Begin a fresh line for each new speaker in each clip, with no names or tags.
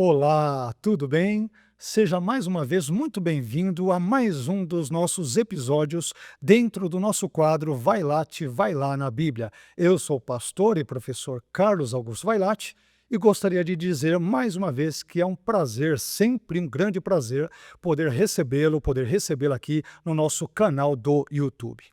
Olá, tudo bem? Seja mais uma vez muito bem-vindo a mais um dos nossos episódios dentro do nosso quadro Vai Lá na Bíblia. Eu sou o pastor e professor Carlos Augusto Vailate e gostaria de dizer mais uma vez que é um prazer, sempre um grande prazer, poder recebê-lo aqui no nosso canal do YouTube.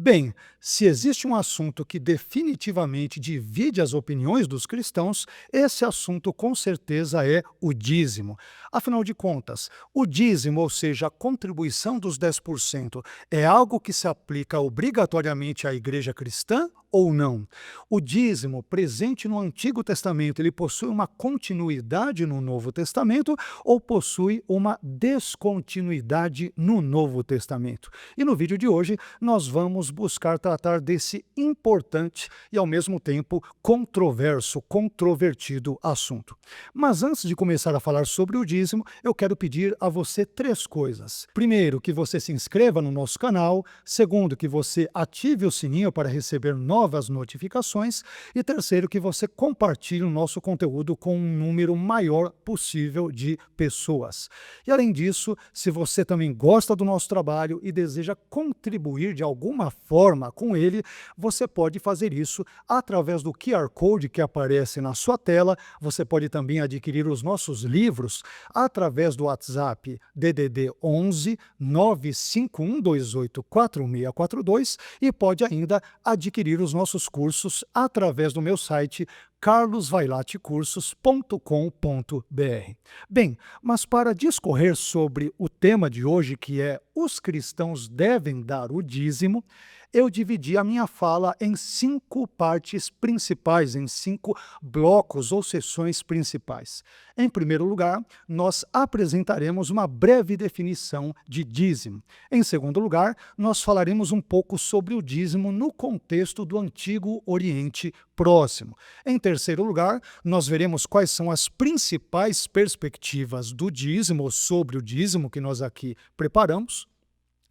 Bem, se existe um assunto que definitivamente divide as opiniões dos cristãos, esse assunto com certeza é o dízimo. Afinal de contas, o dízimo, ou seja, a contribuição dos 10%, é algo que se aplica obrigatoriamente à igreja cristã ou não? O dízimo, presente no Antigo Testamento, ele possui uma continuidade no Novo Testamento ou possui uma descontinuidade no Novo Testamento? E no vídeo de hoje, nós vamos buscar tratar desse importante e, ao mesmo tempo, controvertido assunto. Mas antes de começar a falar sobre o dízimo, eu quero pedir a você três coisas. Primeiro, que você se inscreva no nosso canal. Segundo, que você ative o sininho para receber novas notificações. E terceiro, que você compartilhe o nosso conteúdo com um número maior possível de pessoas. E além disso, se você também gosta do nosso trabalho e deseja contribuir de alguma forma com ele, você pode fazer isso através do QR Code que aparece na sua tela. Você pode também adquirir os nossos livros através do WhatsApp DDD 11 951284642 e pode ainda adquirir os nossos cursos através do meu site carlosvailatecursos.com.br. Bem, mas para discorrer sobre o tema de hoje, que é os cristãos devem dar o dízimo, eu dividi a minha fala em 5 partes principais, em 5 blocos ou seções principais. Em primeiro lugar, nós apresentaremos uma breve definição de dízimo. Em segundo lugar, nós falaremos um pouco sobre o dízimo no contexto do Antigo Oriente Próximo. Em terceiro lugar, nós veremos quais são as principais perspectivas do dízimo, ou sobre o dízimo que nós aqui preparamos.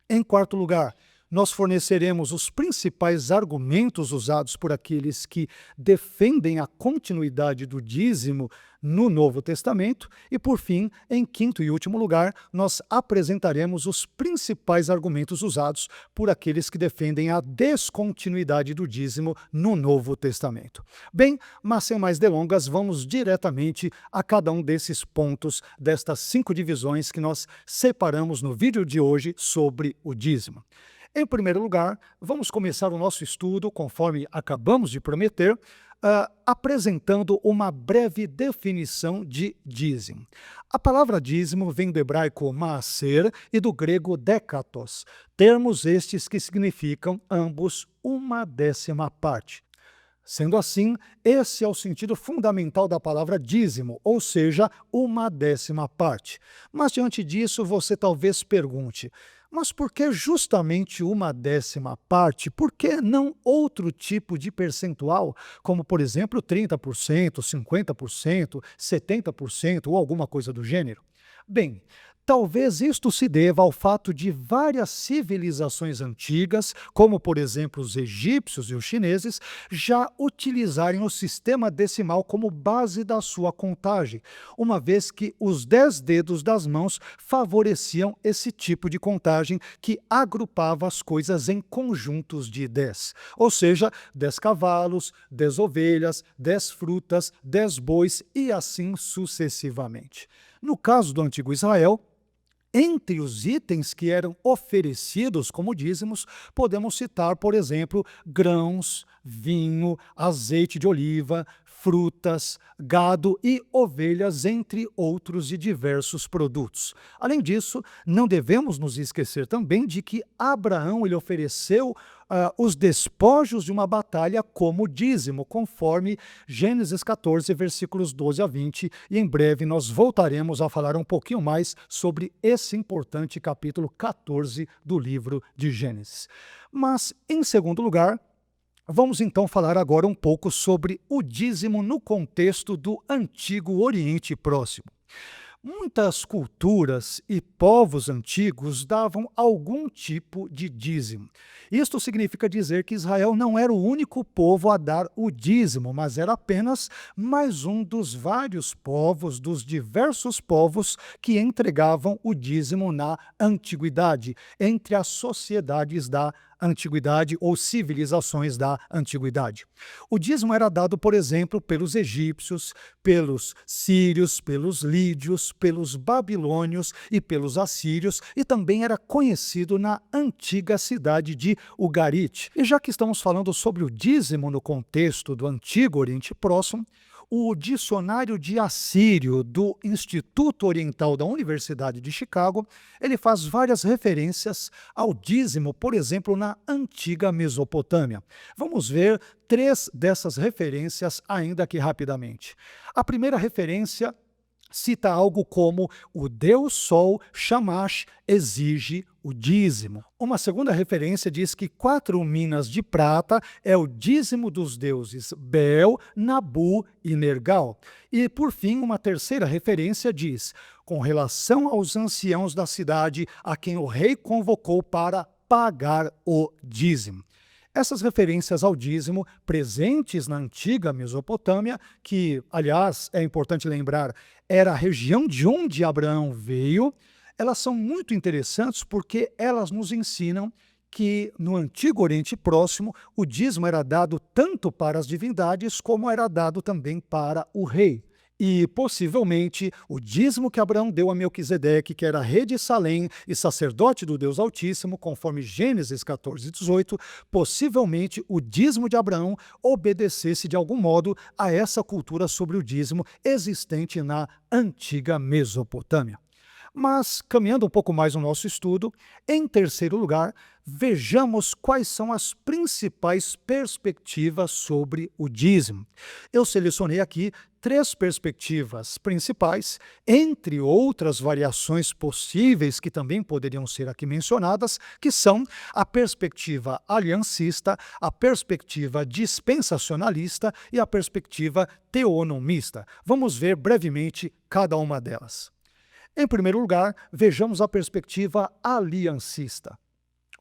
Em quarto lugar, nós forneceremos os principais argumentos usados por aqueles que defendem a continuidade do dízimo no Novo Testamento. E, por fim, em quinto e último lugar, nós apresentaremos os principais argumentos usados por aqueles que defendem a descontinuidade do dízimo no Novo Testamento. Bem, mas sem mais delongas, vamos diretamente a cada um desses pontos, destas 5 divisões que nós separamos no vídeo de hoje sobre o dízimo. Em primeiro lugar, vamos começar o nosso estudo, conforme acabamos de prometer, apresentando uma breve definição de dízimo. A palavra dízimo vem do hebraico maaser e do grego dékatos, termos estes que significam ambos 1/10 parte. Sendo assim, esse é o sentido fundamental da palavra dízimo, ou seja, 1/10 parte. Mas diante disso, você talvez pergunte: mas por que justamente 1/10 parte? Por que não outro tipo de percentual, como por exemplo 30%, 50%, 70% ou alguma coisa do gênero? Bem, talvez isto se deva ao fato de várias civilizações antigas, como por exemplo os egípcios e os chineses, já utilizarem o sistema decimal como base da sua contagem, uma vez que os 10 dedos das mãos favoreciam esse tipo de contagem que agrupava as coisas em conjuntos de 10. Ou seja, 10 cavalos, 10 ovelhas, 10 frutas, 10 bois e assim sucessivamente. No caso do antigo Israel, entre os itens que eram oferecidos como dízimos, podemos citar, por exemplo, grãos, vinho, azeite de oliva, frutas, gado e ovelhas, entre outros e diversos produtos. Além disso, não devemos nos esquecer também de que Abraão ele ofereceu os despojos de uma batalha como dízimo, conforme Gênesis 14, versículos 12 a 20, e em breve nós voltaremos a falar um pouquinho mais sobre esse importante capítulo 14 do livro de Gênesis. Mas, em segundo lugar, vamos então falar agora um pouco sobre o dízimo no contexto do Antigo Oriente Próximo. Muitas culturas e povos antigos davam algum tipo de dízimo. Isto significa dizer que Israel não era o único povo a dar o dízimo, mas era apenas mais um dos vários povos, dos diversos povos que entregavam o dízimo na antiguidade, entre as sociedades da antiguidade ou civilizações da antiguidade. O dízimo era dado, por exemplo, pelos egípcios, pelos sírios, pelos lídios, pelos babilônios e pelos assírios, e também era conhecido na antiga cidade de Ugarit. E já que estamos falando sobre o dízimo no contexto do Antigo Oriente Próximo, o dicionário de assírio do Instituto Oriental da Universidade de Chicago, ele faz várias referências ao dízimo, por exemplo, na antiga Mesopotâmia. Vamos ver 3 dessas referências ainda aqui rapidamente. A primeira referência cita algo como o Deus Sol, Shamash, exige o dízimo. Uma segunda referência diz que 4 minas de prata é o dízimo dos deuses Bel, Nabu e Nergal. E, por fim, uma terceira referência diz, com relação aos anciãos da cidade, a quem o rei convocou para pagar o dízimo. Essas referências ao dízimo, presentes na antiga Mesopotâmia, que, aliás, é importante lembrar, era a região de onde Abraão veio, elas são muito interessantes porque elas nos ensinam que no Antigo Oriente Próximo o dízimo era dado tanto para as divindades como era dado também para o rei. E, possivelmente, o dízimo que Abraão deu a Melquisedeque, que era rei de Salém e sacerdote do Deus Altíssimo, conforme Gênesis 14:18, possivelmente o dízimo de Abraão obedecesse de algum modo a essa cultura sobre o dízimo existente na antiga Mesopotâmia. Mas, caminhando um pouco mais no nosso estudo, em terceiro lugar, vejamos quais são as principais perspectivas sobre o dízimo. Eu selecionei aqui 3 perspectivas principais, entre outras variações possíveis que também poderiam ser aqui mencionadas, que são a perspectiva aliancista, a perspectiva dispensacionalista e a perspectiva teonomista. Vamos ver brevemente cada uma delas. Em primeiro lugar, vejamos a perspectiva aliancista.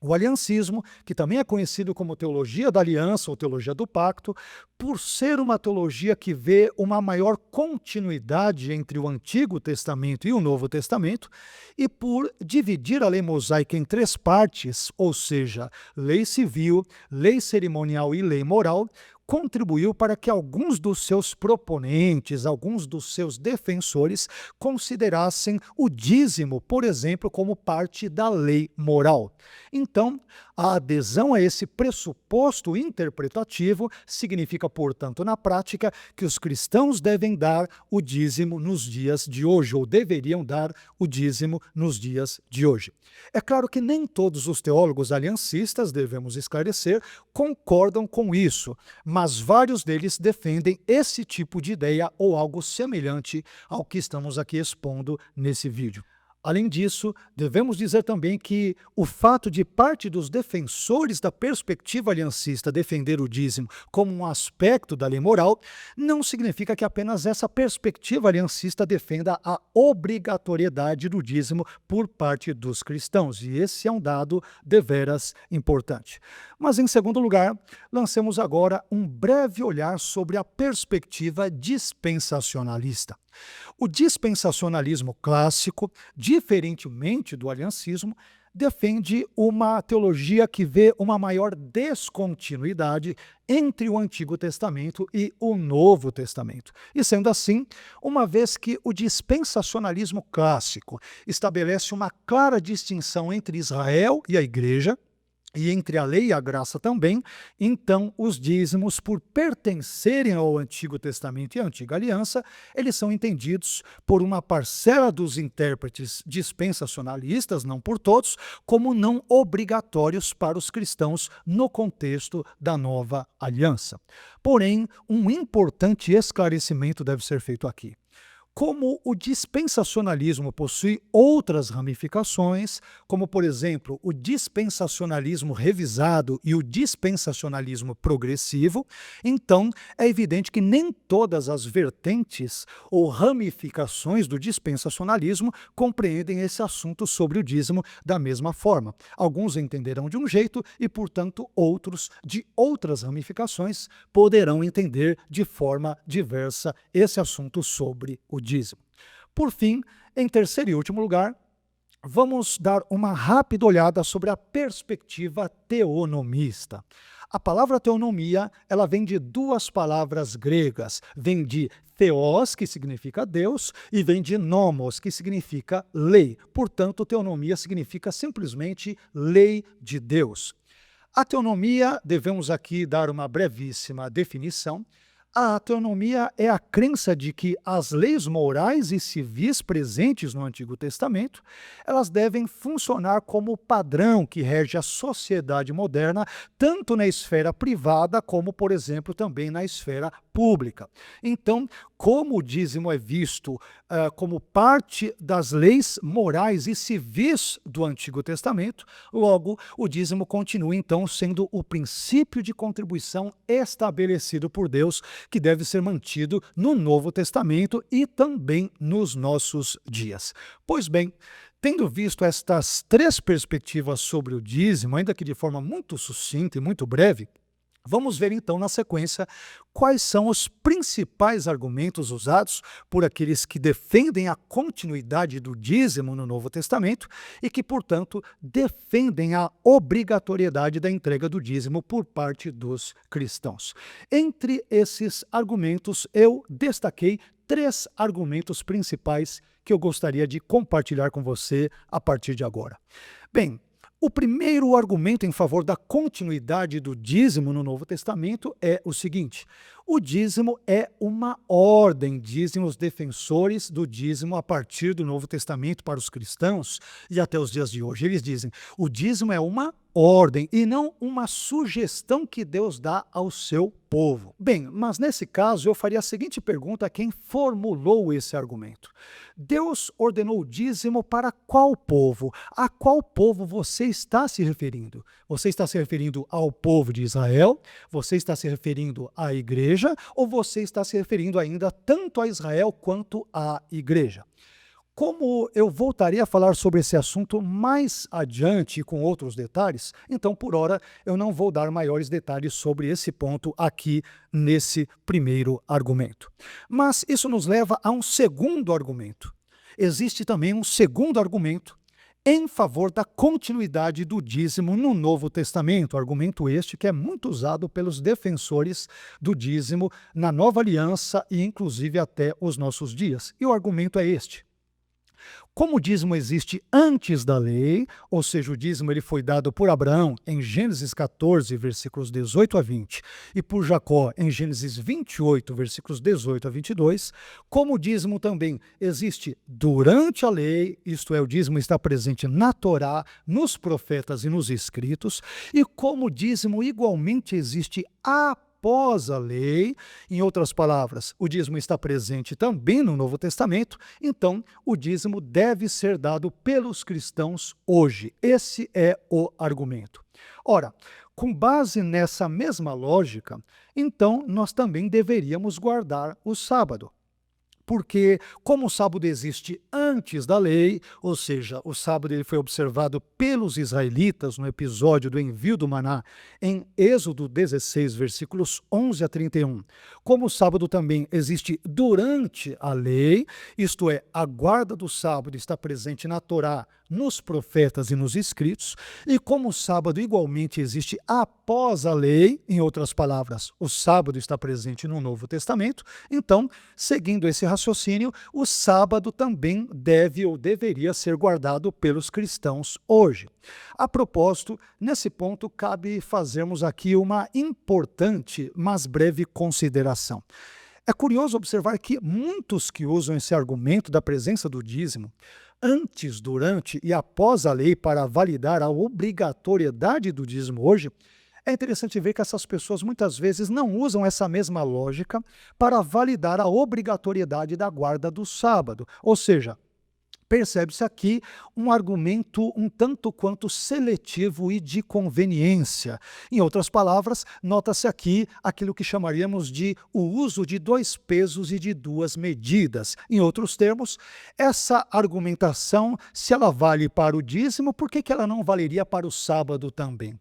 O aliancismo, que também é conhecido como teologia da aliança ou teologia do pacto, por ser uma teologia que vê uma maior continuidade entre o Antigo Testamento e o Novo Testamento, e por dividir a lei mosaica em 3 partes, ou seja, lei civil, lei cerimonial e lei moral, contribuiu para que alguns dos seus proponentes, alguns dos seus defensores, considerassem o dízimo, por exemplo, como parte da lei moral. Então, a adesão a esse pressuposto interpretativo significa, portanto, na prática, que os cristãos devem dar o dízimo nos dias de hoje, ou deveriam dar o dízimo nos dias de hoje. É claro que nem todos os teólogos aliancistas, devemos esclarecer, concordam com isso, mas vários deles defendem esse tipo de ideia ou algo semelhante ao que estamos aqui expondo nesse vídeo. Além disso, devemos dizer também que o fato de parte dos defensores da perspectiva aliancista defender o dízimo como um aspecto da lei moral, não significa que apenas essa perspectiva aliancista defenda a obrigatoriedade do dízimo por parte dos cristãos, e esse é um dado deveras importante. Mas, em segundo lugar, lancemos agora um breve olhar sobre a perspectiva dispensacionalista. O dispensacionalismo clássico, diferentemente do aliancismo, defende uma teologia que vê uma maior descontinuidade entre o Antigo Testamento e o Novo Testamento. E sendo assim, uma vez que o dispensacionalismo clássico estabelece uma clara distinção entre Israel e a Igreja, e entre a lei e a graça também, então os dízimos, por pertencerem ao Antigo Testamento e à Antiga Aliança, eles são entendidos por uma parcela dos intérpretes dispensacionalistas, não por todos, como não obrigatórios para os cristãos no contexto da Nova Aliança. Porém, um importante esclarecimento deve ser feito aqui. Como o dispensacionalismo possui outras ramificações, como, por exemplo, o dispensacionalismo revisado e o dispensacionalismo progressivo, então é evidente que nem todas as vertentes ou ramificações do dispensacionalismo compreendem esse assunto sobre o dízimo da mesma forma. Alguns entenderão de um jeito e, portanto, outros de outras ramificações poderão entender de forma diversa esse assunto sobre o dízimo. Por fim, em terceiro e último lugar, vamos dar uma rápida olhada sobre a perspectiva teonomista. A palavra teonomia, ela vem de duas palavras gregas, vem de theos, que significa Deus, e vem de nomos, que significa lei. Portanto, teonomia significa simplesmente lei de Deus. A teonomia, devemos aqui dar uma brevíssima definição. A teonomia é a crença de que as leis morais e civis presentes no Antigo Testamento, elas devem funcionar como padrão que rege a sociedade moderna, tanto na esfera privada como, por exemplo, também na esfera pública. Então, como o dízimo é visto como parte das leis morais e civis do Antigo Testamento, logo, o dízimo continua, então, sendo o princípio de contribuição estabelecido por Deus, que deve ser mantido no Novo Testamento e também nos nossos dias. Pois bem, tendo visto estas três perspectivas sobre o dízimo, ainda que de forma muito sucinta e muito breve, vamos ver então na sequência quais são os principais argumentos usados por aqueles que defendem a continuidade do dízimo no Novo Testamento e que, portanto, defendem a obrigatoriedade da entrega do dízimo por parte dos cristãos. Entre esses argumentos, eu destaquei três argumentos principais que eu gostaria de compartilhar com você a partir de agora. Bem, o primeiro argumento em favor da continuidade do dízimo no Novo Testamento é o seguinte: o dízimo é uma ordem, dizem os defensores do dízimo a partir do Novo Testamento para os cristãos e até os dias de hoje. Eles dizem, o dízimo é uma ordem e não uma sugestão que Deus dá ao seu povo. Bem, mas nesse caso eu faria a seguinte pergunta a quem formulou esse argumento. Deus ordenou o dízimo para qual povo? A qual povo você está se referindo? Você está se referindo ao povo de Israel? Você está se referindo à igreja? Ou você está se referindo ainda tanto a Israel quanto à igreja? Como eu voltarei a falar sobre esse assunto mais adiante com outros detalhes, então, por hora, eu não vou dar maiores detalhes sobre esse ponto aqui nesse primeiro argumento. Mas isso nos leva a um segundo argumento. Existe também um segundo argumento em favor da continuidade do dízimo no Novo Testamento, argumento este que é muito usado pelos defensores do dízimo na Nova Aliança e inclusive até os nossos dias. E o argumento é este: como o dízimo existe antes da lei, ou seja, o dízimo ele foi dado por Abraão em Gênesis 14, versículos 18 a 20, e por Jacó em Gênesis 28, versículos 18 a 22, como o dízimo também existe durante a lei, isto é, o dízimo está presente na Torá, nos profetas e nos escritos, e como o dízimo igualmente existe após a lei, em outras palavras, o dízimo está presente também no Novo Testamento, então o dízimo deve ser dado pelos cristãos hoje. Esse é o argumento. Ora, com base nessa mesma lógica, então nós também deveríamos guardar o sábado. Porque, como o sábado existe antes da lei, ou seja, o sábado ele foi observado pelos israelitas no episódio do envio do maná, em Êxodo 16, versículos 11 a 31. Como o sábado também existe durante a lei, isto é, a guarda do sábado está presente na Torá, nos profetas e nos escritos, e como o sábado igualmente existe após a lei, em outras palavras, o sábado está presente no Novo Testamento, então, seguindo esse raciocínio, o sábado também deve ou deveria ser guardado pelos cristãos hoje. A propósito, nesse ponto, cabe fazermos aqui uma importante, mas breve consideração. É curioso observar que muitos que usam esse argumento da presença do dízimo antes, durante e após a lei para validar a obrigatoriedade do dízimo hoje, É interessante ver que essas pessoas muitas vezes não usam essa mesma lógica para validar a obrigatoriedade da guarda do sábado. Ou seja, percebe-se aqui um argumento um tanto quanto seletivo e de conveniência. Em outras palavras, nota-se aqui aquilo que chamaríamos de o uso de dois pesos e de duas medidas. Em outros termos, essa argumentação, se ela vale para o dízimo, por que ela não valeria para o sábado também?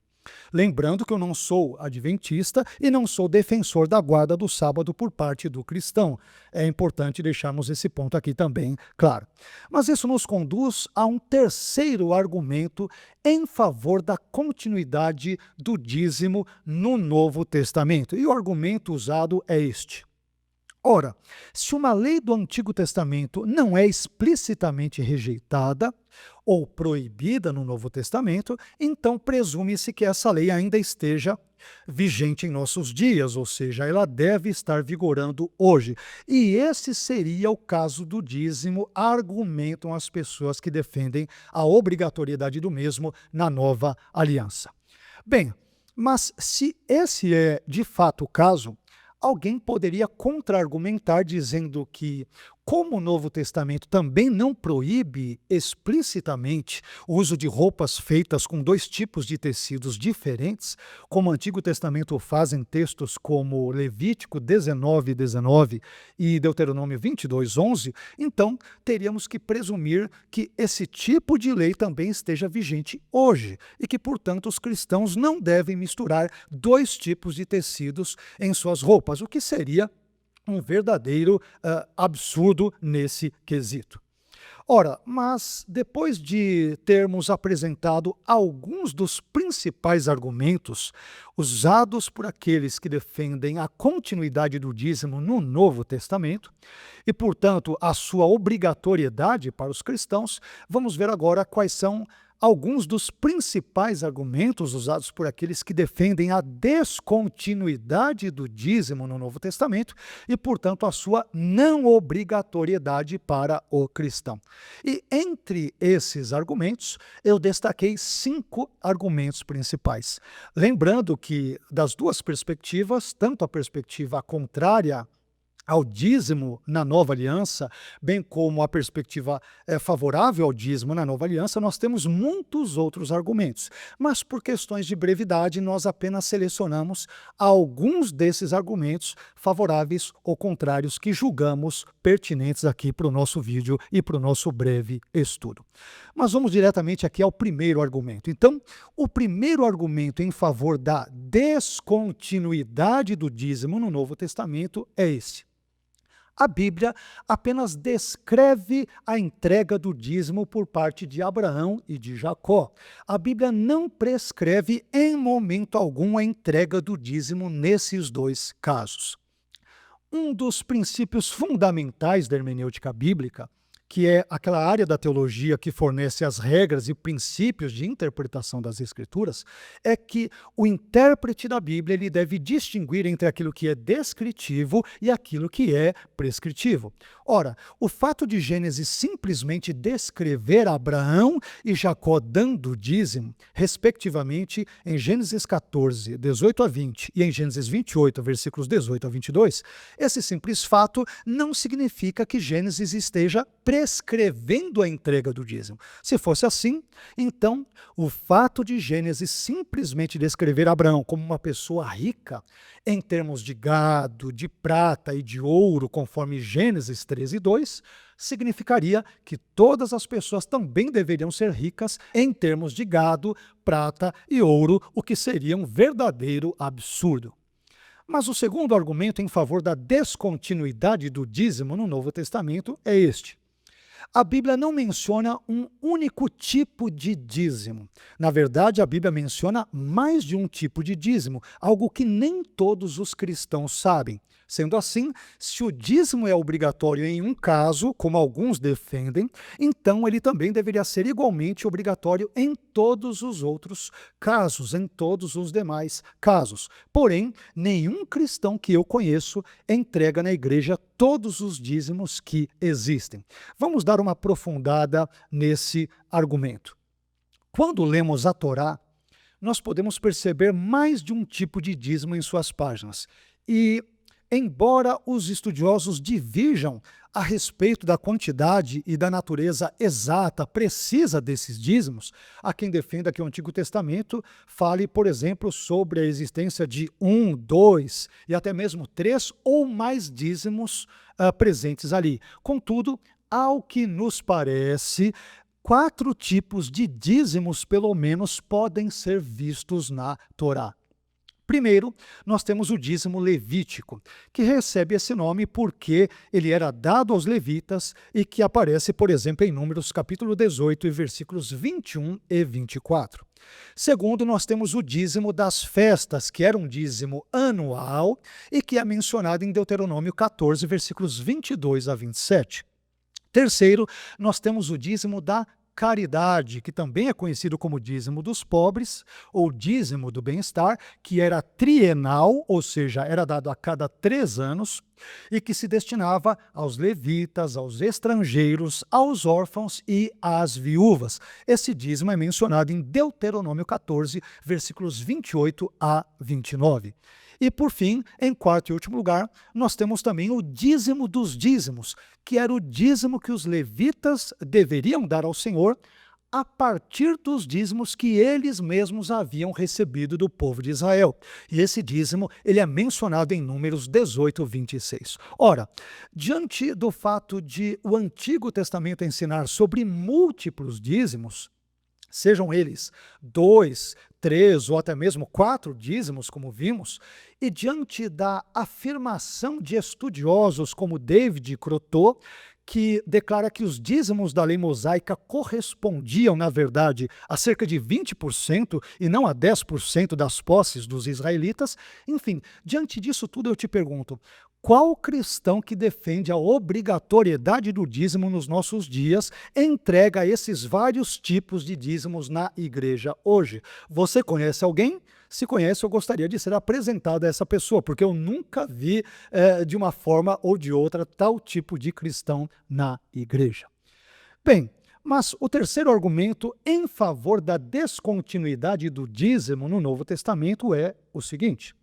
Lembrando que eu não sou adventista e não sou defensor da guarda do sábado por parte do cristão. É importante deixarmos esse ponto aqui também claro. Mas isso nos conduz a um terceiro argumento em favor da continuidade do dízimo no Novo Testamento. E o argumento usado é este. Ora, se uma lei do Antigo Testamento não é explicitamente rejeitada ou proibida no Novo Testamento, então presume-se que essa lei ainda esteja vigente em nossos dias, ou seja, ela deve estar vigorando hoje. E esse seria o caso do dízimo, argumentam as pessoas que defendem a obrigatoriedade do mesmo na nova aliança. Bem, mas se esse é de fato o caso, alguém poderia contra-argumentar dizendo que, como o Novo Testamento também não proíbe explicitamente o uso de roupas feitas com dois tipos de tecidos diferentes, como o Antigo Testamento faz em textos como Levítico 19:19 e Deuteronômio 22:11, então teríamos que presumir que esse tipo de lei também esteja vigente hoje e que, portanto, os cristãos não devem misturar dois tipos de tecidos em suas roupas, o que seria um verdadeiro absurdo nesse quesito. Ora, mas depois de termos apresentado alguns dos principais argumentos usados por aqueles que defendem a continuidade do dízimo no Novo Testamento e, portanto, a sua obrigatoriedade para os cristãos, vamos ver agora quais são alguns dos principais argumentos usados por aqueles que defendem a descontinuidade do dízimo no Novo Testamento e, portanto, a sua não obrigatoriedade para o cristão. E entre esses argumentos, eu destaquei 5 argumentos principais. Lembrando que, das duas perspectivas, tanto a perspectiva contrária ao dízimo na nova aliança, bem como a perspectiva favorável ao dízimo na nova aliança, nós temos muitos outros argumentos. Mas por questões de brevidade, nós apenas selecionamos alguns desses argumentos favoráveis ou contrários que julgamos pertinentes aqui para o nosso vídeo e para o nosso breve estudo. Mas vamos diretamente aqui ao primeiro argumento. Então, o primeiro argumento em favor da descontinuidade do dízimo no Novo Testamento é esse. A Bíblia apenas descreve a entrega do dízimo por parte de Abraão e de Jacó. A Bíblia não prescreve em momento algum a entrega do dízimo nesses dois casos. Um dos princípios fundamentais da hermenêutica bíblica, que é aquela área da teologia que fornece as regras e princípios de interpretação das Escrituras, é que o intérprete da Bíblia ele deve distinguir entre aquilo que é descritivo e aquilo que é prescritivo. Ora, o fato de Gênesis simplesmente descrever Abraão e Jacó dando dízimo, respectivamente, em Gênesis 14, 18 a 20 e em Gênesis 28, versículos 18 a 22, esse simples fato não significa que Gênesis esteja prescrevendo a entrega do dízimo. Se fosse assim, então o fato de Gênesis simplesmente descrever Abraão como uma pessoa rica em termos de gado, de prata e de ouro, conforme Gênesis 13:2, significaria que todas as pessoas também deveriam ser ricas em termos de gado, prata e ouro, o que seria um verdadeiro absurdo. Mas o segundo argumento em favor da descontinuidade do dízimo no Novo Testamento é este. A Bíblia não menciona um único tipo de dízimo. Na verdade, a Bíblia menciona mais de um tipo de dízimo, algo que nem todos os cristãos sabem. Sendo assim, se o dízimo é obrigatório em um caso, como alguns defendem, então ele também deveria ser igualmente obrigatório em todos os outros casos, em todos os demais casos. Porém, nenhum cristão que eu conheço entrega na igreja todos os dízimos que existem. Vamos dar uma aprofundada nesse argumento. Quando lemos a Torá, nós podemos perceber mais de um tipo de dízimo em suas páginas. E, embora os estudiosos divirjam a respeito da quantidade e da natureza exata, precisa desses dízimos, há quem defenda que o Antigo Testamento fale, por exemplo, sobre a existência de 1, 2 e até mesmo 3 ou mais dízimos presentes ali. Contudo, ao que nos parece, 4 tipos de dízimos, pelo menos, podem ser vistos na Torá. Primeiro, nós temos o dízimo levítico, que recebe esse nome porque ele era dado aos levitas e que aparece, por exemplo, em Números capítulo 18 e versículos 21 e 24. Segundo, nós temos o dízimo das festas, que era um dízimo anual e que é mencionado em Deuteronômio 14, versículos 22 a 27. Terceiro, nós temos o dízimo da caridade, que também é conhecido como dízimo dos pobres, ou dízimo do bem-estar, que era trienal, ou seja, era dado a cada 3 anos, e que se destinava aos levitas, aos estrangeiros, aos órfãos e às viúvas. Esse dízimo é mencionado em Deuteronômio 14, versículos 28 a 29. E, por fim, em quarto e último lugar, nós temos também o dízimo dos dízimos, que era o dízimo que os levitas deveriam dar ao Senhor a partir dos dízimos que eles mesmos haviam recebido do povo de Israel. E esse dízimo ele é mencionado em Números 18, 26. Ora, diante do fato de o Antigo Testamento ensinar sobre múltiplos dízimos, sejam eles 2, 3 ou até mesmo 4 dízimos, como vimos, e diante da afirmação de estudiosos como David Croteau, que declara que os dízimos da lei mosaica correspondiam, na verdade, a cerca de 20% e não a 10% das posses dos israelitas. Enfim, diante disso tudo eu te pergunto, qual cristão que defende a obrigatoriedade do dízimo nos nossos dias entrega esses vários tipos de dízimos na igreja hoje? Você conhece alguém? Se conhece, eu gostaria de ser apresentado a essa pessoa, porque eu nunca vi de uma forma ou de outra tal tipo de cristão na igreja. Bem, mas o terceiro argumento em favor da descontinuidade do dízimo no Novo Testamento é o seguinte: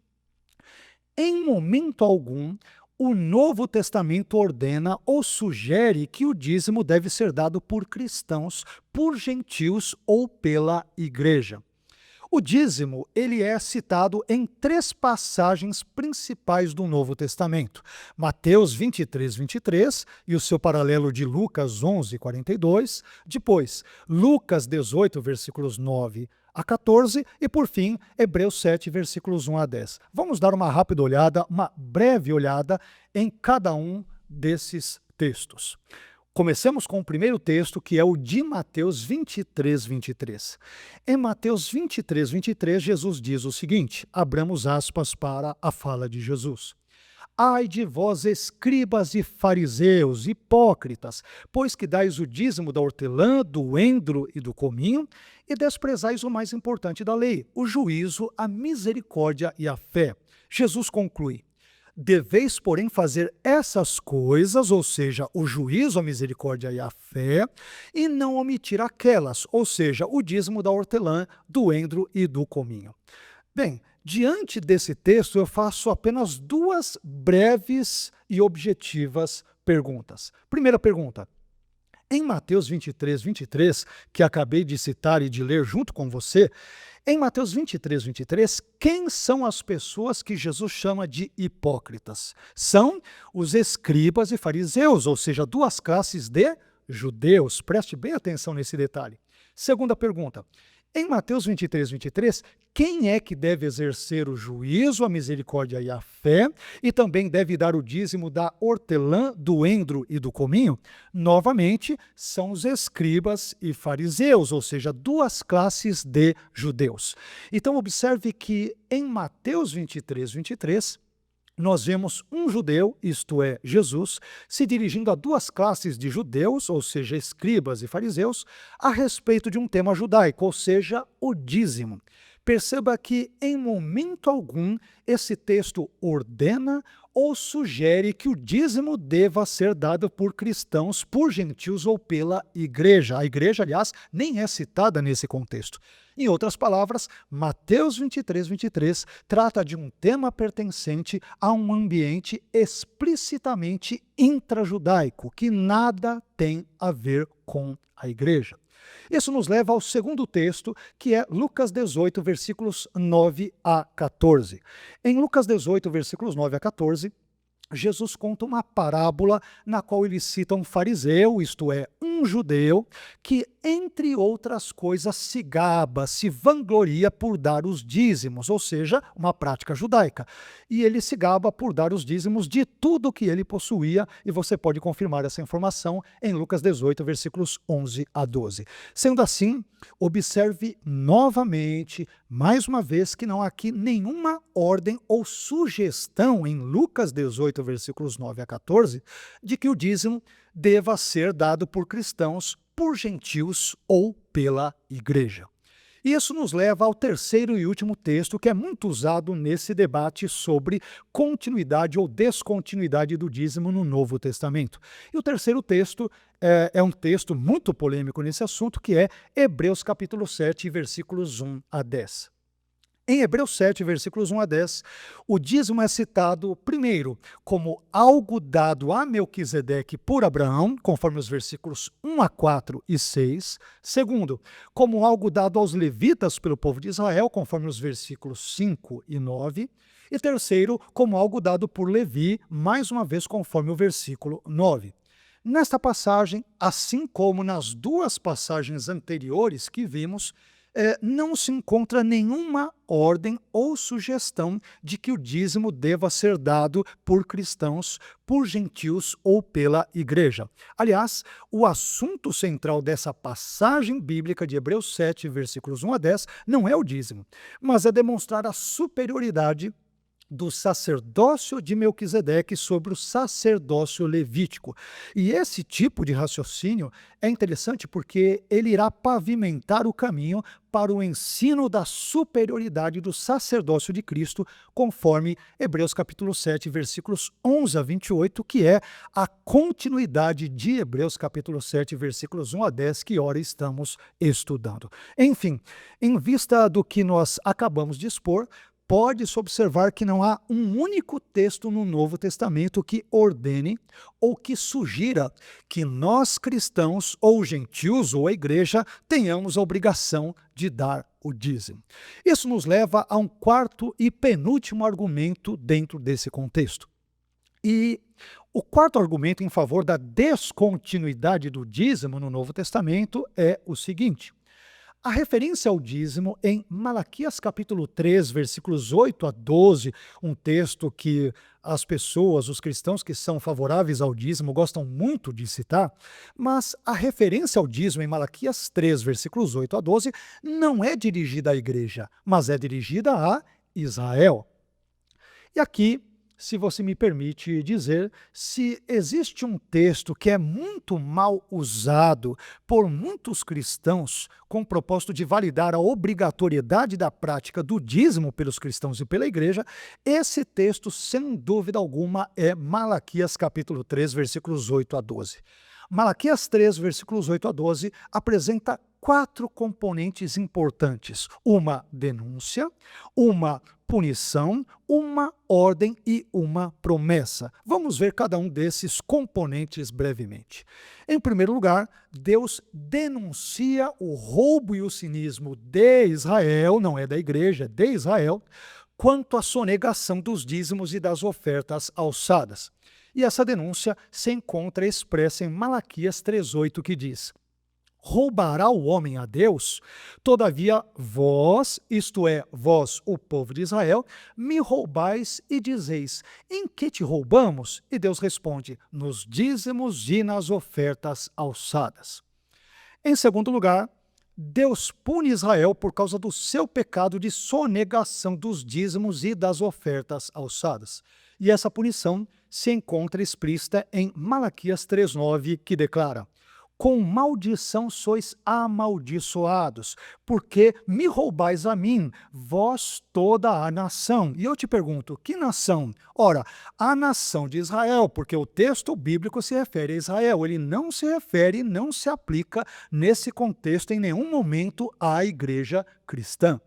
em momento algum, o Novo Testamento ordena ou sugere que o dízimo deve ser dado por cristãos, por gentios ou pela igreja. O dízimo ele é citado em 3 passagens principais do Novo Testamento. Mateus 23, 23 e o seu paralelo de Lucas 11, 42. Depois, Lucas 18, versículos 9 a 14 e, por fim, Hebreus 7, versículos 1 a 10. Vamos dar uma rápida olhada, uma breve olhada em cada um desses textos. Comecemos com o primeiro texto, que é o de Mateus 23, 23. Em Mateus 23, 23, Jesus diz o seguinte, abramos aspas para a fala de Jesus. Ai de vós, escribas e fariseus, hipócritas, pois que dais o dízimo da hortelã, do endro e do cominho, e desprezais o mais importante da lei, o juízo, a misericórdia e a fé. Jesus conclui, deveis, porém, fazer essas coisas, ou seja, o juízo, a misericórdia e a fé, e não omitir aquelas, ou seja, o dízimo da hortelã, do endro e do cominho. Bem, diante desse texto, eu faço apenas 2 breves e objetivas perguntas. Primeira pergunta. Em Mateus 23, 23, que acabei de citar e de ler junto com você, em Mateus 23, 23, quem são as pessoas que Jesus chama de hipócritas? São os escribas e fariseus, ou seja, 2 classes de judeus. Preste bem atenção nesse detalhe. Segunda pergunta. Em Mateus 23, 23, quem é que deve exercer o juízo, a misericórdia e a fé, e também deve dar o dízimo da hortelã, do endro e do cominho? Novamente, são os escribas e fariseus, ou seja, 2 classes de judeus. Então, observe que em Mateus 23, 23, nós vemos um judeu, isto é, Jesus, se dirigindo a 2 classes de judeus, ou seja, escribas e fariseus, a respeito de um tema judaico, ou seja, o dízimo. Perceba que, em momento algum, esse texto ordena ou sugere que o dízimo deva ser dado por cristãos, por gentios ou pela igreja. A igreja, aliás, nem é citada nesse contexto. Em outras palavras, Mateus 23 trata de um tema pertencente a um ambiente explicitamente intrajudaico, que nada tem a ver com a igreja. Isso nos leva ao segundo texto, que é Lucas 18, versículos 9 a 14. Em Lucas 18, versículos 9 a 14, Jesus conta uma parábola na qual ele cita um fariseu, isto é, um judeu, que, entre outras coisas, se gaba, se vangloria por dar os dízimos, ou seja, uma prática judaica. E ele se gaba por dar os dízimos de tudo que ele possuía, e você pode confirmar essa informação em Lucas 18, versículos 11 a 12. Sendo assim, observe novamente, mais uma vez, que não há aqui nenhuma ordem ou sugestão em Lucas 18, versículos 9 a 14, de que o dízimo deva ser dado por cristãos, por gentios ou pela igreja. Isso nos leva ao terceiro e último texto, que é muito usado nesse debate sobre continuidade ou descontinuidade do dízimo no Novo Testamento. E o terceiro texto é um texto muito polêmico nesse assunto, que é Hebreus capítulo 7, versículos 1 a 10. Em Hebreus 7, versículos 1 a 10, o dízimo é citado, primeiro, como algo dado a Melquisedeque por Abraão, conforme os versículos 1 a 4 e 6. Segundo, como algo dado aos levitas pelo povo de Israel, conforme os versículos 5 e 9. E terceiro, como algo dado por Levi, mais uma vez, conforme o versículo 9. Nesta passagem, assim como nas duas passagens anteriores que vimos, não se encontra nenhuma ordem ou sugestão de que o dízimo deva ser dado por cristãos, por gentios ou pela igreja. Aliás, o assunto central dessa passagem bíblica de Hebreus 7, versículos 1 a 10, não é o dízimo, mas é demonstrar a superioridade do sacerdócio de Melquisedeque sobre o sacerdócio levítico. E esse tipo de raciocínio é interessante porque ele irá pavimentar o caminho para o ensino da superioridade do sacerdócio de Cristo, conforme Hebreus capítulo 7, versículos 11 a 28, que é a continuidade de Hebreus capítulo 7, versículos 1 a 10, que ora estamos estudando. Enfim, em vista do que nós acabamos de expor, pode-se observar que não há um único texto no Novo Testamento que ordene ou que sugira que nós cristãos, ou gentios, ou a igreja, tenhamos a obrigação de dar o dízimo. Isso nos leva a um quarto e penúltimo argumento dentro desse contexto. E o quarto argumento em favor da descontinuidade do dízimo no Novo Testamento é o seguinte: a referência ao dízimo em Malaquias capítulo 3, versículos 8 a 12, um texto que as pessoas, os cristãos que são favoráveis ao dízimo gostam muito de citar, mas a referência ao dízimo em Malaquias 3, versículos 8 a 12, não é dirigida à igreja, mas é dirigida a Israel. E aqui, se você me permite dizer, se existe um texto que é muito mal usado por muitos cristãos com o propósito de validar a obrigatoriedade da prática do dízimo pelos cristãos e pela igreja, esse texto, sem dúvida alguma, é Malaquias capítulo 3, versículos 8 a 12. Malaquias 3, versículos 8 a 12, apresenta 4 componentes importantes: uma denúncia, uma punição, uma ordem e uma promessa. Vamos ver cada um desses componentes brevemente. Em primeiro lugar, Deus denuncia o roubo e o cinismo de Israel, não é da igreja, é de Israel, quanto à sonegação dos dízimos e das ofertas alçadas. E essa denúncia se encontra expressa em Malaquias 3,8, que diz: roubará o homem a Deus? Todavia vós, isto é, vós, o povo de Israel, me roubais e dizeis: em que te roubamos? E Deus responde: nos dízimos e nas ofertas alçadas. Em segundo lugar, Deus pune Israel por causa do seu pecado de sonegação dos dízimos e das ofertas alçadas. E essa punição se encontra explícita em Malaquias 3,9, que declara: com maldição sois amaldiçoados, porque me roubais a mim, vós toda a nação. E eu te pergunto, que nação? Ora, a nação de Israel, porque o texto bíblico se refere a Israel, ele não se refere, não se aplica nesse contexto em nenhum momento à igreja cristã.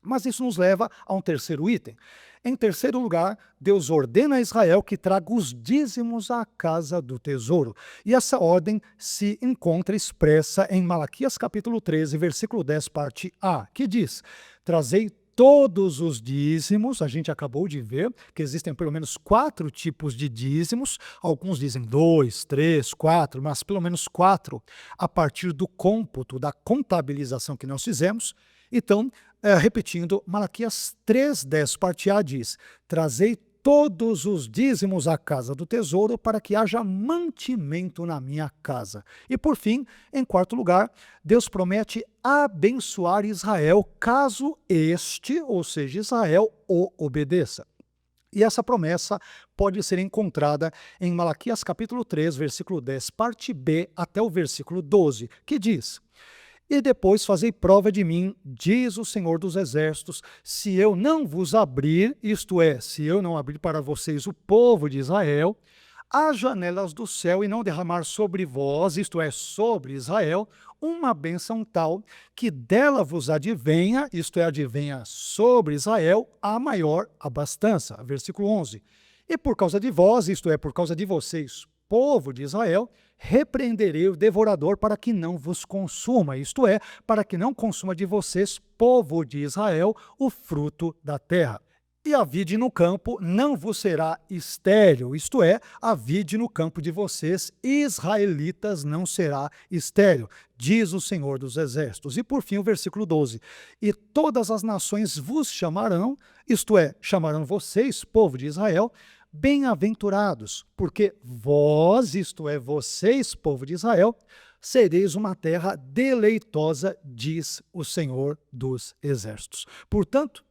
Mas isso nos leva a um terceiro item. Em terceiro lugar, Deus ordena a Israel que traga os dízimos à casa do tesouro. E essa ordem se encontra expressa em Malaquias capítulo 13, versículo 10, parte A, que diz: trazei todos os dízimos. A gente acabou de ver que existem pelo menos 4 tipos de dízimos, alguns dizem 2, 3, 4, mas pelo menos 4 a partir do cômputo, da contabilização que nós fizemos. Então, repetindo, Malaquias 3:10, parte A diz: trazei todos os dízimos à casa do tesouro para que haja mantimento na minha casa. E por fim, em quarto lugar, Deus promete abençoar Israel caso este, ou seja, Israel, o obedeça. E essa promessa pode ser encontrada em Malaquias capítulo 3, versículo 10, parte B, até o versículo 12, que diz: e depois fazei prova de mim, diz o Senhor dos Exércitos, se eu não vos abrir, isto é, se eu não abrir para vocês o povo de Israel, as janelas do céu e não derramar sobre vós, isto é, sobre Israel, uma bênção tal que dela vos advenha, isto é, advenha sobre Israel, a maior abastança. Versículo 11. E por causa de vós, isto é, por causa de vocês, povo de Israel, repreenderei o devorador para que não vos consuma, isto é, para que não consuma de vocês, povo de Israel, o fruto da terra. E a vide no campo não vos será estéril, isto é, a vide no campo de vocês, israelitas, não será estéril, diz o Senhor dos Exércitos. E por fim o versículo 12, e todas as nações vos chamarão, isto é, chamarão vocês, povo de Israel, bem-aventurados, porque vós, isto é, vocês, povo de Israel, sereis uma terra deleitosa, diz o Senhor dos Exércitos. Portanto,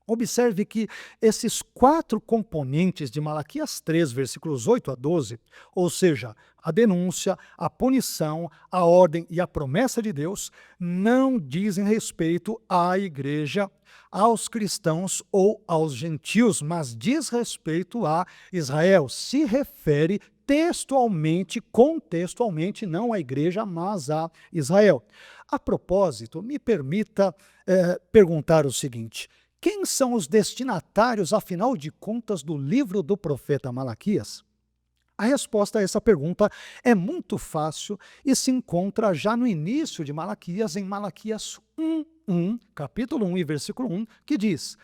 observe que esses 4 componentes de Malaquias 3, versículos 8 a 12, ou seja, a denúncia, a punição, a ordem e a promessa de Deus, não dizem respeito à igreja, aos cristãos ou aos gentios, mas diz respeito a Israel. Se refere textualmente, contextualmente, não à igreja, mas a Israel. A propósito, me permita perguntar o seguinte: quem são os destinatários, afinal de contas, do livro do profeta Malaquias? A resposta a essa pergunta é muito fácil e se encontra já no início de Malaquias, em Malaquias 1, capítulo 1 e versículo 1, que diz: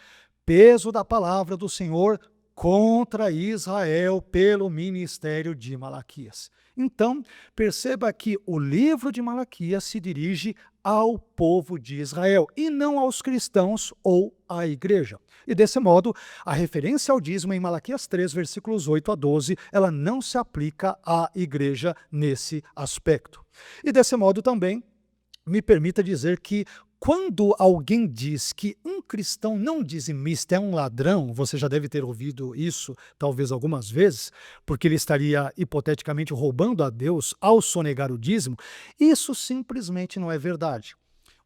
peso da palavra do Senhor contra Israel pelo ministério de Malaquias. Então, perceba que o livro de Malaquias se dirige ao povo de Israel e não aos cristãos ou à igreja. E desse modo, a referência ao dízimo em Malaquias 3, versículos 8 a 12, ela não se aplica à igreja nesse aspecto. E desse modo também, me permita dizer que quando alguém diz que um cristão não dizimista é um ladrão, você já deve ter ouvido isso talvez algumas vezes, porque ele estaria hipoteticamente roubando a Deus ao sonegar o dízimo, isso simplesmente não é verdade.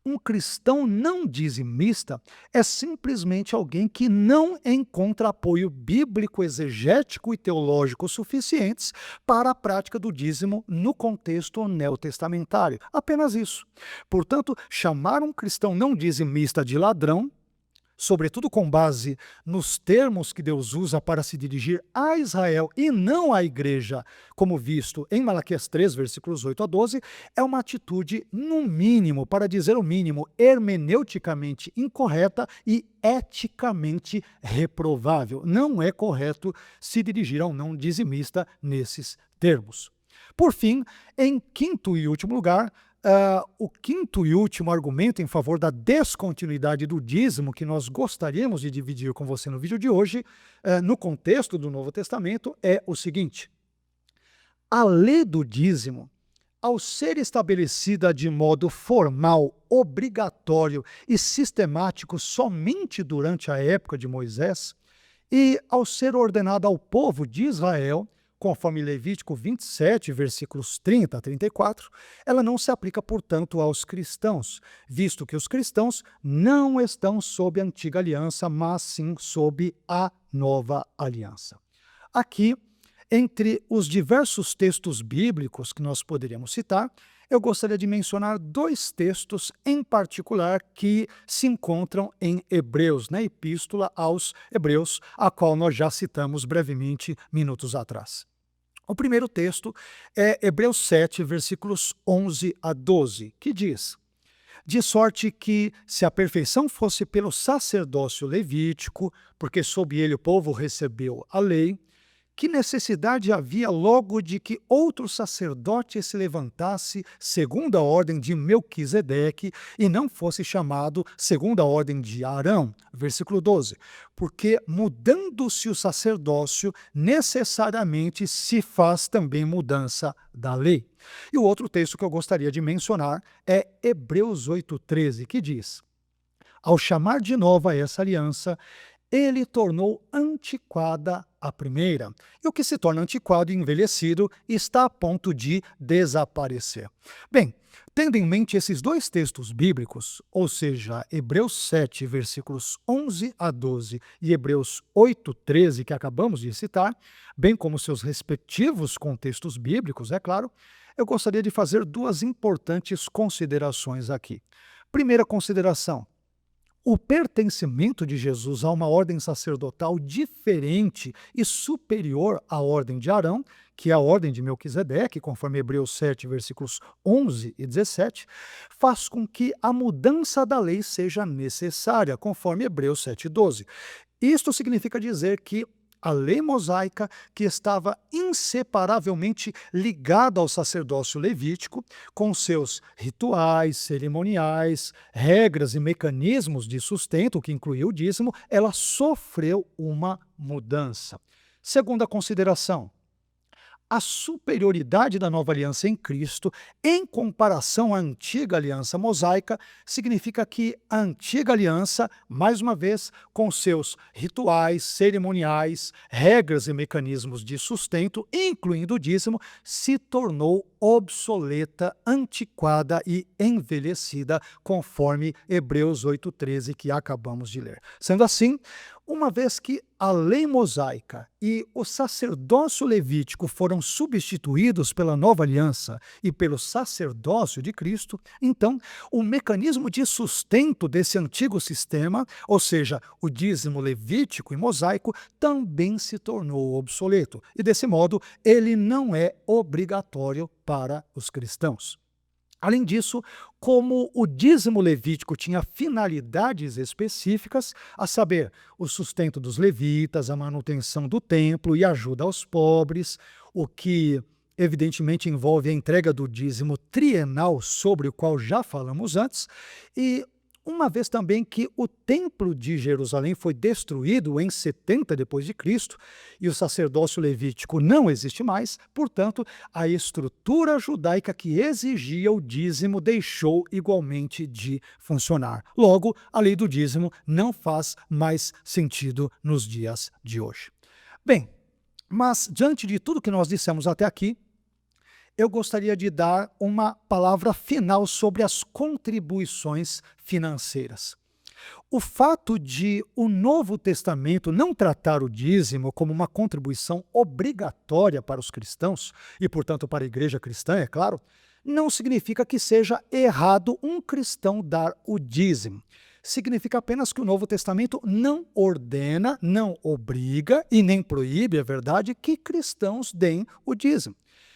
Um cristão não dizimista é simplesmente alguém que não encontra apoio bíblico, exegético e teológico suficientes para a prática do dízimo no contexto neotestamentário. Apenas isso. Portanto, chamar um cristão não dizimista de ladrão, sobretudo com base nos termos que Deus usa para se dirigir a Israel e não à igreja, como visto em Malaquias 3, versículos 8 a 12, é uma atitude, no mínimo, para dizer o mínimo, hermeneuticamente incorreta e eticamente reprovável. Não é correto se dirigir a um não dizimista nesses termos. Por fim, em quinto e último lugar, o quinto e último argumento em favor da descontinuidade do dízimo que nós gostaríamos de dividir com você no vídeo de hoje, no contexto do Novo Testamento, é o seguinte: a lei do dízimo, ao ser estabelecida de modo formal, obrigatório e sistemático somente durante a época de Moisés, e ao ser ordenada ao povo de Israel, conforme Levítico 27, versículos 30 a 34, ela não se aplica, portanto, aos cristãos, visto que os cristãos não estão sob a antiga aliança, mas sim sob a nova aliança. Aqui, entre os diversos textos bíblicos que nós poderíamos citar, eu gostaria de mencionar dois textos em particular que se encontram em Hebreus, na Epístola aos Hebreus, a qual nós já citamos brevemente minutos atrás. O primeiro texto é Hebreus 7, versículos 11 a 12, que diz: de sorte que, se a perfeição fosse pelo sacerdócio levítico, porque sob ele o povo recebeu a lei, que necessidade havia logo de que outro sacerdote se levantasse segundo a ordem de Melquisedeque e não fosse chamado segundo a ordem de Arão? Versículo 12. Porque mudando-se o sacerdócio, necessariamente se faz também mudança da lei. E o outro texto que eu gostaria de mencionar é Hebreus 8,13, que diz: ao chamar de nova essa aliança, ele tornou antiquada a primeira. E o que se torna antiquado e envelhecido está a ponto de desaparecer. Bem, tendo em mente esses dois textos bíblicos, ou seja, Hebreus 7, versículos 11 a 12 e Hebreus 8, 13, que acabamos de citar, bem como seus respectivos contextos bíblicos, é claro, eu gostaria de fazer duas importantes considerações aqui. Primeira consideração: o pertencimento de Jesus a uma ordem sacerdotal diferente e superior à ordem de Arão, que é a ordem de Melquisedeque, conforme Hebreus 7, versículos 11 e 17, faz com que a mudança da lei seja necessária, conforme Hebreus 7, 12. Isto significa dizer que a lei mosaica, que estava inseparavelmente ligada ao sacerdócio levítico, com seus rituais, cerimoniais, regras e mecanismos de sustento, que incluía o dízimo, ela sofreu uma mudança. Segunda consideração: a superioridade da nova aliança em Cristo, em comparação à antiga aliança mosaica, significa que a antiga aliança, mais uma vez, com seus rituais, cerimoniais, regras e mecanismos de sustento, incluindo o dízimo, se tornou obsoleta, antiquada e envelhecida, conforme Hebreus 8,13, que acabamos de ler. Sendo assim, uma vez que a lei mosaica e o sacerdócio levítico foram substituídos pela nova aliança e pelo sacerdócio de Cristo, então o mecanismo de sustento desse antigo sistema, ou seja, o dízimo levítico e mosaico, também se tornou obsoleto. E desse modo, ele não é obrigatório para os cristãos. Além disso, como o dízimo levítico tinha finalidades específicas, a saber, o sustento dos levitas, a manutenção do templo e ajuda aos pobres, o que evidentemente envolve a entrega do dízimo trienal, sobre o qual já falamos antes, e uma vez também que o templo de Jerusalém foi destruído em 70 depois de Cristo e o sacerdócio levítico não existe mais, portanto, a estrutura judaica que exigia o dízimo deixou igualmente de funcionar. Logo, a lei do dízimo não faz mais sentido nos dias de hoje. Bem, mas diante de tudo que nós dissemos até aqui, eu gostaria de dar uma palavra final sobre as contribuições financeiras. O fato de o Novo Testamento não tratar o dízimo como uma contribuição obrigatória para os cristãos, e portanto para a igreja cristã, é claro, não significa que seja errado um cristão dar o dízimo. Significa apenas que o Novo Testamento não ordena, não obriga e nem proíbe, é verdade, que cristãos deem o dízimo.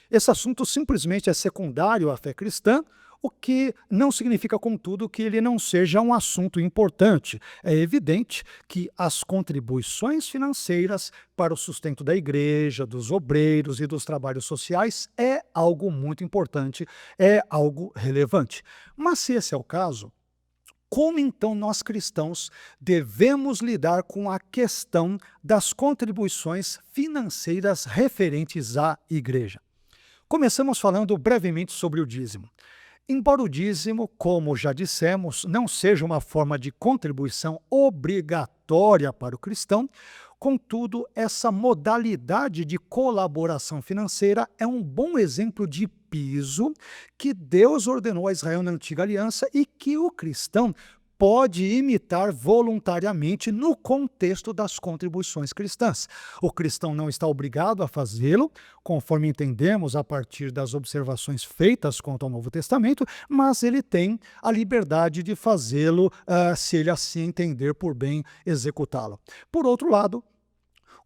Esse assunto simplesmente é secundário à fé cristã, o que não significa, contudo, que ele não seja um assunto importante. É evidente que as contribuições financeiras para o sustento da igreja, dos obreiros e dos trabalhos sociais é algo muito importante, é algo relevante. Mas se esse é o caso, como então nós cristãos devemos lidar com a questão das contribuições financeiras referentes à igreja? Começamos falando brevemente sobre o dízimo. Embora o dízimo, como já dissemos, não seja uma forma de contribuição obrigatória obrigatória para o cristão. Contudo, essa modalidade de colaboração financeira é um bom exemplo de piso que Deus ordenou a Israel na Antiga Aliança e que o cristão pode imitar voluntariamente no contexto das contribuições cristãs. O cristão não está obrigado a fazê-lo, conforme entendemos a partir das observações feitas quanto ao Novo Testamento, mas ele tem a liberdade de fazê-lo se ele assim entender por bem executá-lo. Por outro lado,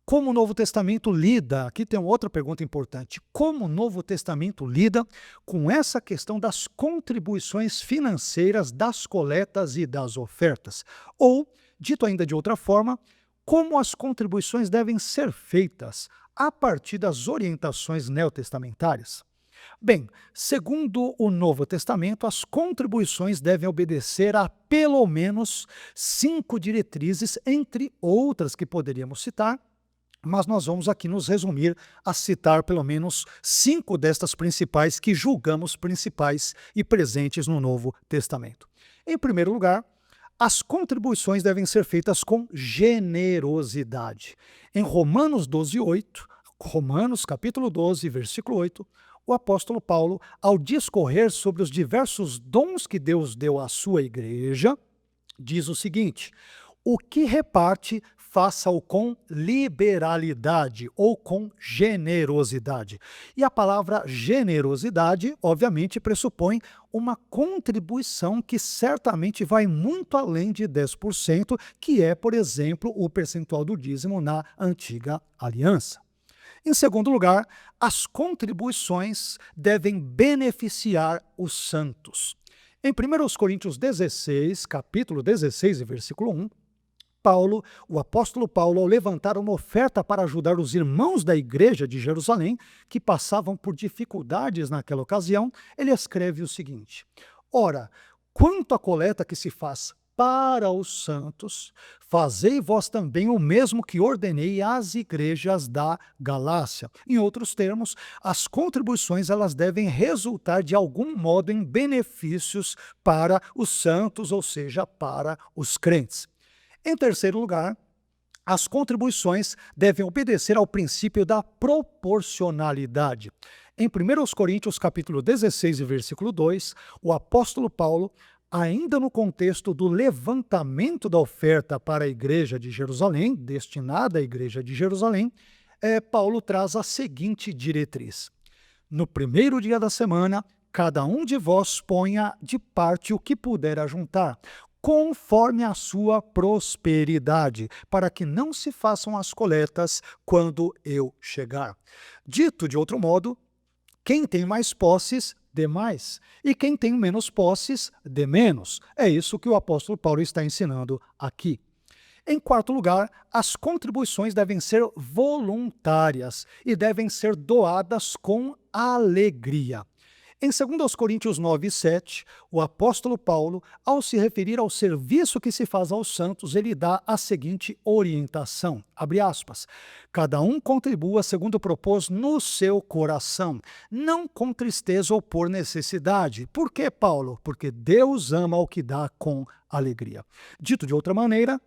como o Novo Testamento lida, aqui tem outra pergunta importante, como o Novo Testamento lida com essa questão das contribuições financeiras, das coletas e das ofertas? Ou, dito ainda de outra forma, como as contribuições devem ser feitas a partir das orientações neotestamentárias? Bem, segundo o Novo Testamento, as contribuições devem obedecer a pelo menos 5 diretrizes, entre outras que poderíamos citar, mas nós vamos aqui nos resumir a citar pelo menos 5 destas principais que julgamos principais e presentes no Novo Testamento. Em primeiro lugar, as contribuições devem ser feitas com generosidade. Em Romanos 12:8, Romanos capítulo 12, versículo 8, o apóstolo Paulo, ao discorrer sobre os diversos dons que Deus deu à sua igreja, diz o seguinte: o que reparte, faça-o com liberalidade ou com generosidade. E a palavra generosidade, obviamente, pressupõe uma contribuição que certamente vai muito além de 10%, que é, por exemplo, o percentual do dízimo na Antiga Aliança. Em segundo lugar, as contribuições devem beneficiar os santos. Em 1 Coríntios 16, capítulo 16 e versículo 1, o apóstolo Paulo, ao levantar uma oferta para ajudar os irmãos da igreja de Jerusalém, que passavam por dificuldades naquela ocasião, ele escreve o seguinte: ora, quanto à coleta que se faz para os santos, fazei vós também o mesmo que ordenei às igrejas da Galácia. Em outros termos, as contribuições elas devem resultar de algum modo em benefícios para os santos, ou seja, para os crentes. Em terceiro lugar, as contribuições devem obedecer ao princípio da proporcionalidade. Em 1 Coríntios capítulo 16 e versículo 2, o apóstolo Paulo, ainda no contexto do levantamento da oferta para a igreja de Jerusalém, destinada à igreja de Jerusalém, Paulo traz a seguinte diretriz: no primeiro dia da semana, cada um de vós ponha de parte o que puder ajuntar, conforme a sua prosperidade, para que não se façam as coletas quando eu chegar. Dito de outro modo, quem tem mais posses, dê mais, e quem tem menos posses, dê menos. É isso que o apóstolo Paulo está ensinando aqui. Em quarto lugar, as contribuições devem ser voluntárias e devem ser doadas com alegria. Em 2 Coríntios 9:7, o apóstolo Paulo, ao se referir ao serviço que se faz aos santos, ele dá a seguinte orientação, abre aspas, cada um contribua segundo propôs no seu coração, não com tristeza ou por necessidade. Por que, Paulo? Porque Deus ama o que dá com alegria. Dito de outra maneira,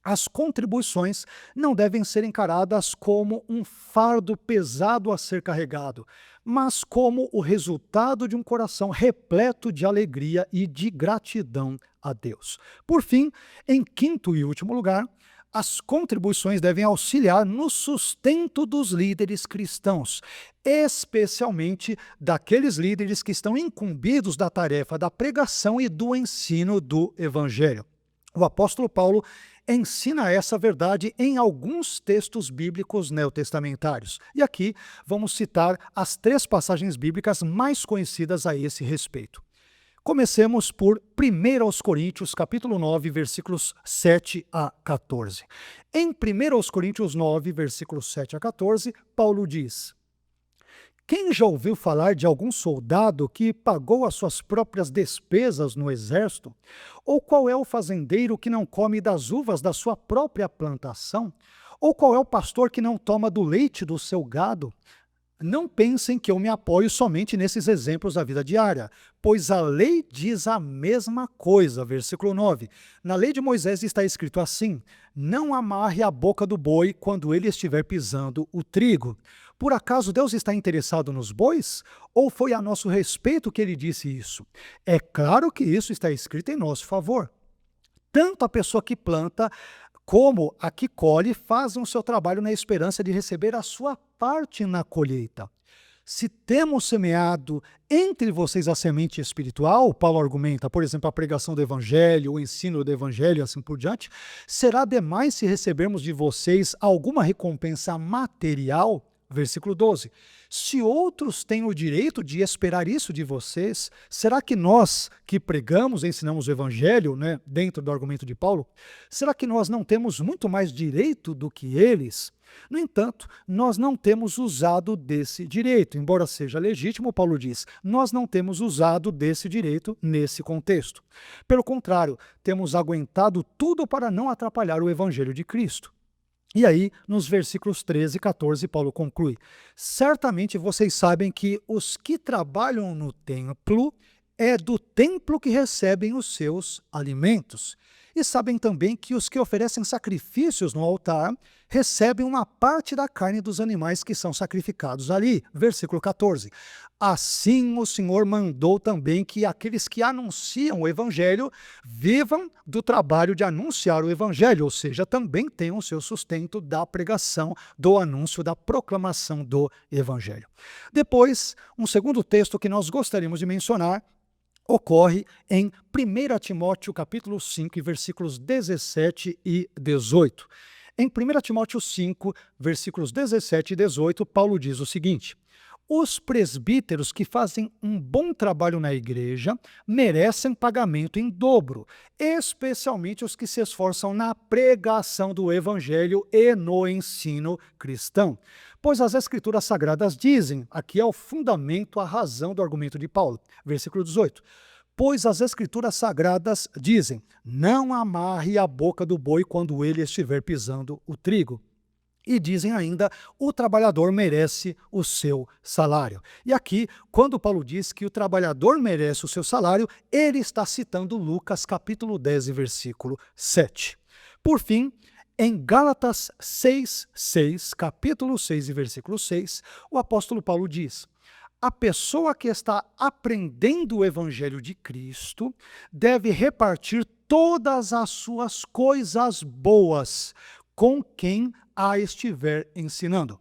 as contribuições não devem ser encaradas como um fardo pesado a ser carregado, mas como o resultado de um coração repleto de alegria e de gratidão a Deus. Por fim, em quinto e último lugar, as contribuições devem auxiliar no sustento dos líderes cristãos, especialmente daqueles líderes que estão incumbidos da tarefa da pregação e do ensino do Evangelho. O apóstolo Paulo ensina essa verdade em alguns textos bíblicos neotestamentários. E aqui vamos citar as 3 passagens bíblicas mais conhecidas a esse respeito. Comecemos por 1 Coríntios, capítulo 9, versículos 7 a 14. Em 1 Coríntios 9, versículos 7 a 14, Paulo diz: quem já ouviu falar de algum soldado que pagou as suas próprias despesas no exército? Ou qual é o fazendeiro que não come das uvas da sua própria plantação? Ou qual é o pastor que não toma do leite do seu gado? Não pensem que eu me apoio somente nesses exemplos da vida diária, pois a lei diz a mesma coisa. Versículo 9. Na lei de Moisés está escrito assim: não amarre a boca do boi quando ele estiver pisando o trigo. Por acaso Deus está interessado nos bois? Ou foi a nosso respeito que ele disse isso? É claro que isso está escrito em nosso favor. Tanto a pessoa que planta como a que colhe fazem o seu trabalho na esperança de receber a sua parte na colheita. Se temos semeado entre vocês a semente espiritual, Paulo argumenta, por exemplo, a pregação do evangelho, o ensino do evangelho e assim por diante, será demais se recebermos de vocês alguma recompensa material? Versículo 12. Se outros têm o direito de esperar isso de vocês, será que nós que pregamos, ensinamos o evangelho, dentro do argumento de Paulo, será que nós não temos muito mais direito do que eles? No entanto, nós não temos usado desse direito. Embora seja legítimo, Paulo diz, nós não temos usado desse direito nesse contexto. Pelo contrário, temos aguentado tudo para não atrapalhar o evangelho de Cristo. E aí, nos versículos 13 e 14, Paulo conclui: certamente vocês sabem que os que trabalham no templo é do templo que recebem os seus alimentos. E sabem também que os que oferecem sacrifícios no altar recebem uma parte da carne dos animais que são sacrificados ali. Versículo 14. Assim o Senhor mandou também que aqueles que anunciam o evangelho vivam do trabalho de anunciar o evangelho, ou seja, também tenham o seu sustento da pregação, do anúncio, da proclamação do evangelho. Depois, um segundo texto que nós gostaríamos de mencionar ocorre em 1 Timóteo capítulo 5, versículos 17 e 18. Em 1 Timóteo 5, versículos 17 e 18, Paulo diz o seguinte: os presbíteros que fazem um bom trabalho na igreja merecem pagamento em dobro, especialmente os que se esforçam na pregação do evangelho e no ensino cristão. Pois as escrituras sagradas dizem, aqui é o fundamento, a razão do argumento de Paulo, versículo 18, pois as escrituras sagradas dizem, não amarre a boca do boi quando ele estiver pisando o trigo. E dizem ainda, o trabalhador merece o seu salário. E aqui, quando Paulo diz que o trabalhador merece o seu salário, ele está citando Lucas capítulo 10, versículo 7. Por fim, em Gálatas 6:6, capítulo 6 e versículo 6, o apóstolo Paulo diz: a pessoa que está aprendendo o evangelho de Cristo deve repartir todas as suas coisas boas com quem a estiver ensinando.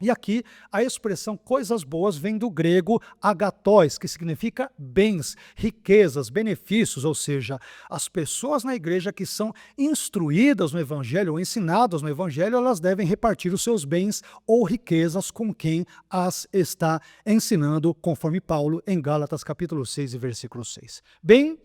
E aqui a expressão coisas boas vem do grego agatóis, que significa bens, riquezas, benefícios, ou seja, as pessoas na igreja que são instruídas no evangelho ou ensinadas no evangelho, elas devem repartir os seus bens ou riquezas com quem as está ensinando, conforme Paulo em Gálatas capítulo 6 e versículo 6. Bem,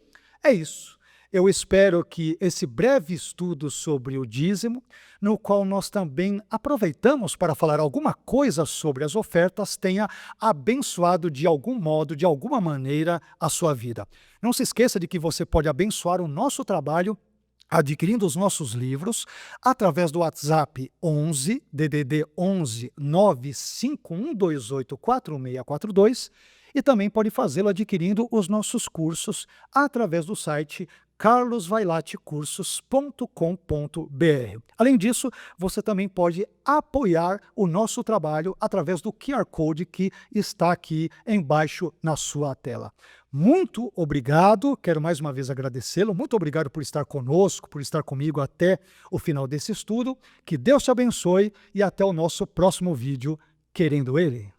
é isso. Eu espero que esse breve estudo sobre o dízimo, no qual nós também aproveitamos para falar alguma coisa sobre as ofertas, tenha abençoado de algum modo, de alguma maneira, a sua vida. Não se esqueça de que você pode abençoar o nosso trabalho adquirindo os nossos livros através do WhatsApp 11 DDD 11 95128 4642 e também pode fazê-lo adquirindo os nossos cursos através do site carlosvailatecursos.com.br. Além disso, você também pode apoiar o nosso trabalho através do QR Code que está aqui embaixo na sua tela. Muito obrigado, quero mais uma vez agradecê-lo, muito obrigado por estar conosco, por estar comigo até o final desse estudo, que Deus te abençoe e até o nosso próximo vídeo, querendo Ele.